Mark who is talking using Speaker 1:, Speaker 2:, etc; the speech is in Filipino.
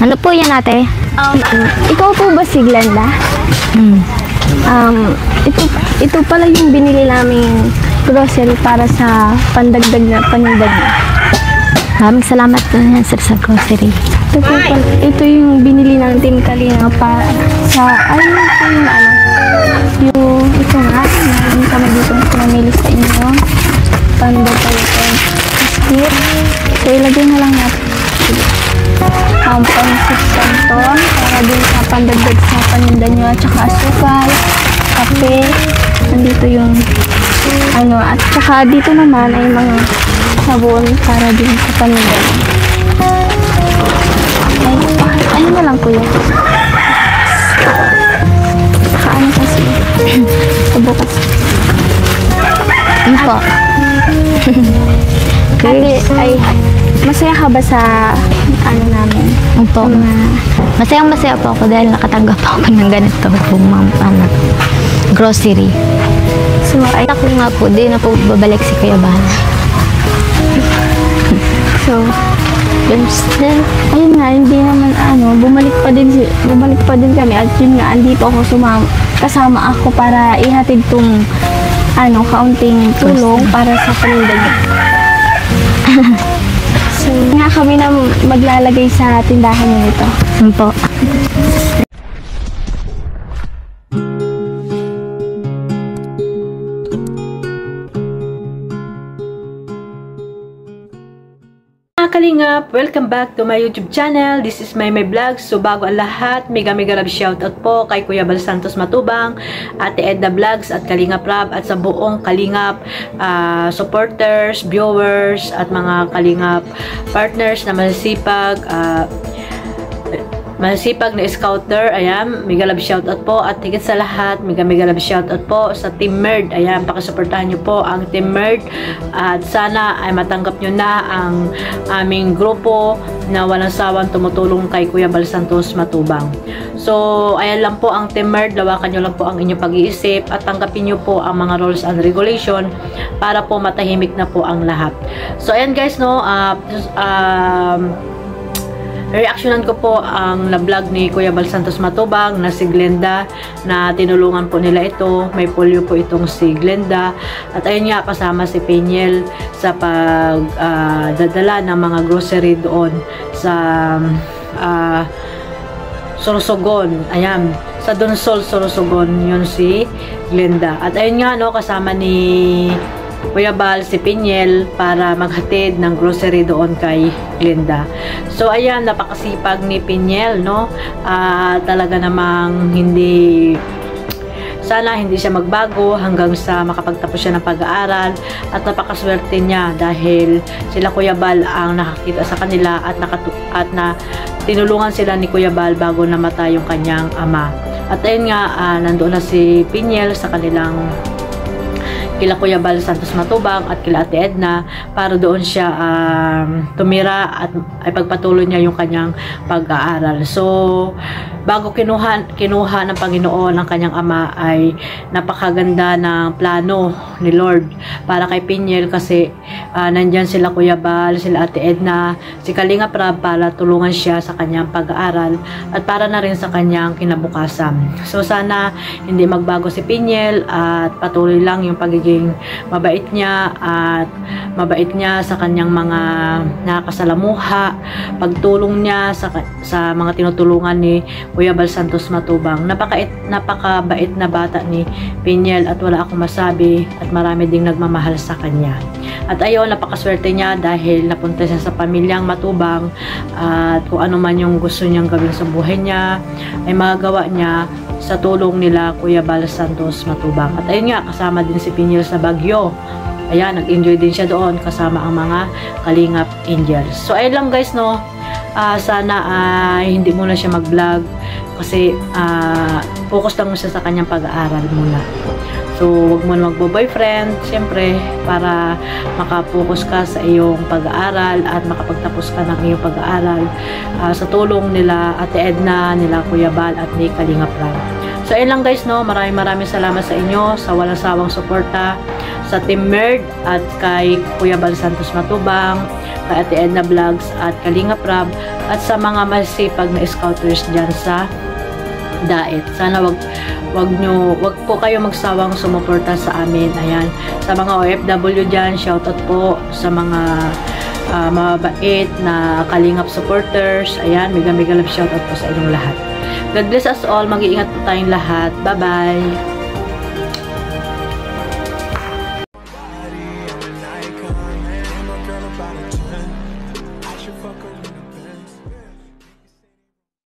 Speaker 1: Ano po yan, ate?
Speaker 2: Ikaw po ba si Glenda? Ito pala yung binili naming grocery para sa pandagdag na panindag.
Speaker 1: Maraming salamat po yan, sir, sa grocery.
Speaker 2: Ito yung binili natin kanina para sa, ito nga, meron kami dito namili sa inyo. Pandagdag ito. Biscuit. So, ilagay na lang natin. Pansit canton para din sa pandagdag sa paninda nyo at saka asukal, kape, nandito yung at saka dito naman ay mga sabon para din sa paninda. Ayun na lang po yun. Saka kasi bukas.
Speaker 1: Ano po?
Speaker 2: Kasi masaya ka ba sa namin?
Speaker 1: Opo. Masayang-masaya po ako dahil nakatanggap ako ng ganito pong grocery.
Speaker 2: So,
Speaker 1: Ako nga po, di na po babalik si Kuya Bal.
Speaker 2: So, ayun nga, hindi naman bumalik pa din kami at yun nga, andito ako kasama ako para ihatid tong kaunting tulong para sa paninda niya. So, nga kami na maglalagay sa tindahan niyo nito.
Speaker 1: Po.
Speaker 3: Kalingap, welcome back to my YouTube channel. This is my Vlog. So bago ang lahat, mega love shoutout po kay Kuya Bal Santos Matubang, Ate Edna Vlogs at Kalingap Rab at sa buong Kalingap supporters, viewers at mga Kalingap partners na masipag na scouter. Ayan, mega love shoutout po at higit sa lahat, mega love shoutout po sa Team Merd. Ayan, pakisuportahan nyo po ang Team Merd at sana ay matanggap nyo na ang aming grupo na walang sawang tumutulong kay Kuya Bal Santos Matubang. So, ayan lang po ang Team Merd. Lawakan nyo lang po ang inyong pag-iisip at tanggapin nyo po ang mga rules and regulation para po matahimik na po ang lahat. So, ayan guys, no, reactionan ko po ang na-vlog ni Kuya Bal Santos Matubang na si Glenda, na tinulungan po nila ito. May polio po itong si Glenda. At ayun nga, kasama si Peniel sa pagdadala ng mga grocery doon sa Sorsogon. Ayan, sa Donsol, Sorsogon, yun si Glenda. At ayun nga, no, kasama ni Kuya Bal si Peniel para maghatid ng grocery doon kay Glenda. So ayan, napakasipag ni Peniel, no? Talaga namang sana hindi siya magbago hanggang sa makapagtapos siya ng pag-aaral, at napakaswerte niya dahil sila Kuya Bal ang nakakita sa kanila at tinulungan sila ni Kuya Bal bago namatay yung kanyang ama. At ayun nga, nandoon na si Peniel sa kanilang kila Kuya Bal Santos Matubang at kila Ate Edna para doon siya tumira at ay pagpatuloy niya yung kanyang pag-aaral. So, bago kinuha ng Panginoon ang kanyang ama, ay napakaganda ng plano ni Lord para kay Peniel, kasi nandyan sila Kuya Bal, sila Ate Edna, si Kalingap Rab para tulungan siya sa kanyang pag-aaral at para na rin sa kanyang kinabukasan. So, sana hindi magbago si Peniel at patuloy lang yung pagiging mabait niya sa kanyang mga nakakasalamuha, pagtulong niya sa mga tinutulungan ni Kuya Bal Santos Matubang. Napakabait na bata ni Peniel at wala akong masabi, at marami ding nagmamahal sa kanya. At ayun, napakaswerte niya dahil napunta siya sa pamilyang Matubang, at kung ano man yung gusto niyang gawin sa buhay niya ay magagawa niya sa tulong nila Kuya Bal Santos Matubang. At ayun nga, kasama din si Peniel sa Baguio. Ayan, nag-enjoy din siya doon kasama ang mga Kalingap Angels. So ayun lang guys, no, sana hindi muna siya mag-vlog kasi focus lang siya sa kanyang pag-aaral muna. So wag mo na magbo-boyfriend, siyempre, para makapokus ka sa iyong pag-aaral at makapagtapos ka ng iyong pag-aaral sa tulong nila Ate Edna, nila Kuya Bal at ni Kalingap Rab. So ayun lang guys, no, maraming salamat sa inyo sa walang sawang suporta sa Team Merd at kay Kuya Bal Santos Matubang, kay Ate Edna Vlogs at Kalingap Rab at sa mga masipag na scouters dyan sa Daet. Sana wag po kayo magsawang sumuporta sa amin. Ayan, sa mga OFW dyan, shoutout po sa mga mabait na Kalingap supporters. Ayan, mega love shoutout po sa inyong lahat. God bless us all. Mag-iingat po tayong lahat. Bye-bye.